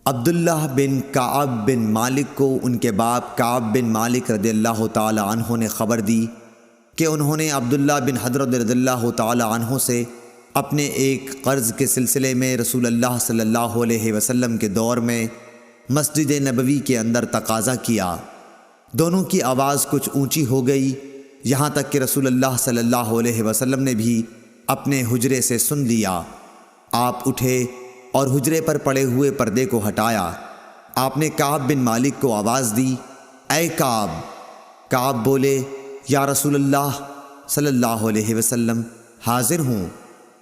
عبداللہ بن کعب بن مالک کو ان کے باپ کعب بن مالک رضی اللہ تعالی عنہ نے خبر دی کہ انہوں نے عبداللہ بن حضرت رضی اللہ تعالی عنہ سے اپنے ایک قرض کے سلسلے میں رسول اللہ صلی اللہ علیہ وسلم کے دور میں مسجد نبوی کے اندر تقاضا کیا۔ دونوں کی آواز کچھ اونچی ہو گئی، یہاں تک کہ رسول اللہ صلی اللہ علیہ وسلم نے بھی اپنے حجرے سے سن لیا۔ آپ اٹھے اور حجرے پر پڑے ہوئے پردے کو ہٹایا۔ آپ نے کعب بن مالک کو آواز دی، اے کعب۔ کعب بولے، یا رسول اللہ صلی اللہ علیہ وسلم، حاضر ہوں۔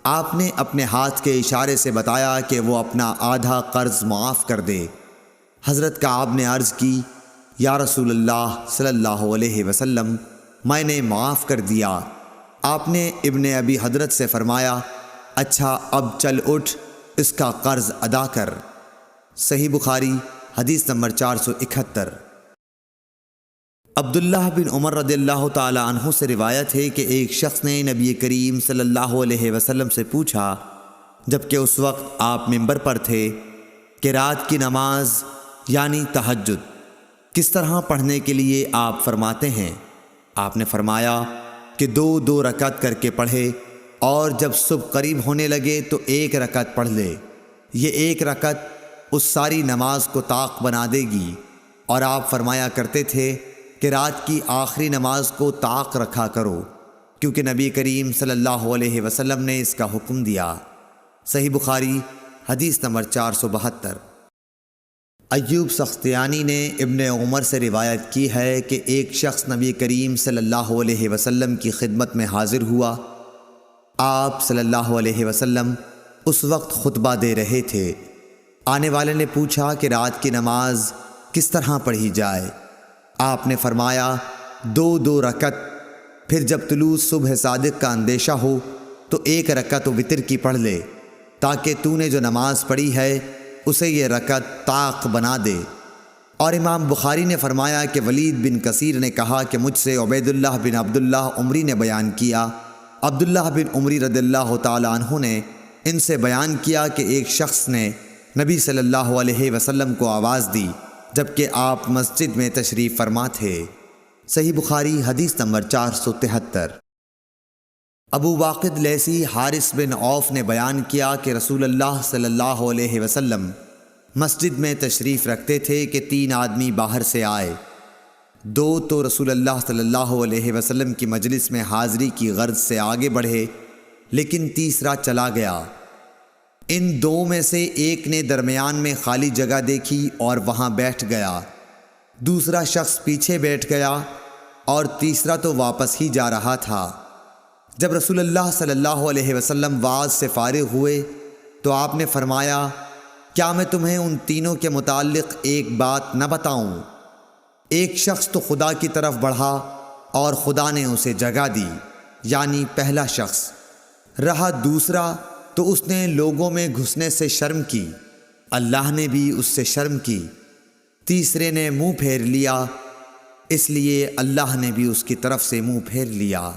آپ نے اپنے ہاتھ کے اشارے سے بتایا کہ وہ اپنا آدھا قرض معاف کر دے۔ حضرت کعب نے عرض کی، یا رسول اللہ صلی اللہ علیہ وسلم، میں نے معاف کر دیا۔ آپ نے ابن ابی حضرت سے فرمایا، اچھا اب چل اٹھ، اس کا قرض ادا کر۔ صحیح بخاری حدیث نمبر 471۔ عبداللہ بن عمر رضی اللہ تعالی عنہ سے روایت ہے کہ ایک شخص نے نبی کریم صلی اللہ علیہ وسلم سے پوچھا، جبکہ اس وقت آپ منبر پر تھے، کہ رات کی نماز یعنی تہجد کس طرح پڑھنے کے لیے آپ فرماتے ہیں؟ آپ نے فرمایا کہ 2 رکعت کر کے پڑھے، اور جب صبح قریب ہونے لگے تو 1 رکعت پڑھ لے۔ یہ 1 رکعت اس ساری نماز کو طاق بنا دے گی۔ اور آپ فرمایا کرتے تھے کہ رات کی آخری نماز کو طاق رکھا کرو، کیونکہ نبی کریم صلی اللہ علیہ وسلم نے اس کا حکم دیا۔ صحیح بخاری حدیث نمبر 472۔ ایوب سختیانی نے ابن عمر سے روایت کی ہے کہ ایک شخص نبی کریم صلی اللہ علیہ وسلم کی خدمت میں حاضر ہوا۔ آپ صلی اللہ علیہ وسلم اس وقت خطبہ دے رہے تھے۔ آنے والے نے پوچھا کہ رات کی نماز کس طرح پڑھی جائے؟ آپ نے فرمایا 2 رکعت، پھر جب طلوع صبح صادق کا اندیشہ ہو تو 1 رکعت وتر کی پڑھ لے، تاکہ تو نے جو نماز پڑھی ہے اسے یہ رکعت طاق بنا دے۔ اور امام بخاری نے فرمایا کہ ولید بن کثیر نے کہا کہ مجھ سے عبید اللہ بن عبداللہ عمری نے بیان کیا۔ عبداللہ بن عمری رضی اللہ تعالی عنہ نے ان سے بیان کیا کہ ایک شخص نے نبی صلی اللہ علیہ وسلم کو آواز دی جبکہ آپ مسجد میں تشریف فرما تھے۔ صحیح بخاری حدیث نمبر 473۔ ابو واقد لیثی حارث بن عوف نے بیان کیا کہ رسول اللہ صلی اللہ علیہ وسلم مسجد میں تشریف رکھتے تھے کہ 3 آدمی باہر سے آئے۔ 2 تو رسول اللہ صلی اللہ علیہ وسلم کی مجلس میں حاضری کی غرض سے آگے بڑھے، لیکن تیسرا چلا گیا۔ ان 2 میں سے ایک نے درمیان میں خالی جگہ دیکھی اور وہاں بیٹھ گیا، دوسرا شخص پیچھے بیٹھ گیا، اور تیسرا تو واپس ہی جا رہا تھا۔ جب رسول اللہ صلی اللہ علیہ وسلم واعظ سے فارغ ہوئے تو آپ نے فرمایا، کیا میں تمہیں ان تینوں کے متعلق ایک بات نہ بتاؤں؟ ایک شخص تو خدا کی طرف بڑھا اور خدا نے اسے جگہ دی، یعنی پہلا شخص رہا، دوسرا تو اس نے لوگوں میں گھسنے سے شرم کی، اللہ نے بھی اس سے شرم کی، تیسرے نے منہ پھیر لیا، اس لیے اللہ نے بھی اس کی طرف سے منہ پھیر لیا۔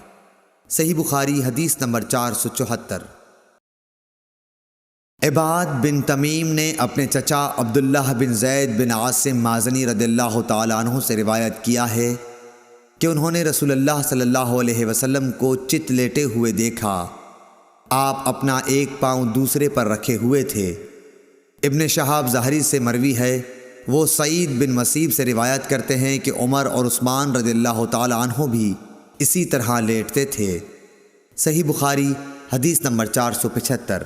صحیح بخاری حدیث نمبر 474۔ عباد بن تمیم نے اپنے چچا عبداللہ بن زید بن عاصم مازنی رضی اللہ تعالی عنہ سے روایت کیا ہے کہ انہوں نے رسول اللہ صلی اللہ علیہ وسلم کو چت لیٹے ہوئے دیکھا۔ آپ اپنا ایک پاؤں دوسرے پر رکھے ہوئے تھے۔ ابن شہاب ظاہری سے مروی ہے، وہ سعید بن مسیب سے روایت کرتے ہیں کہ عمر اور عثمان رضی اللہ تعالی عنہ بھی اسی طرح لیٹتے تھے۔ صحیح بخاری حدیث نمبر 475۔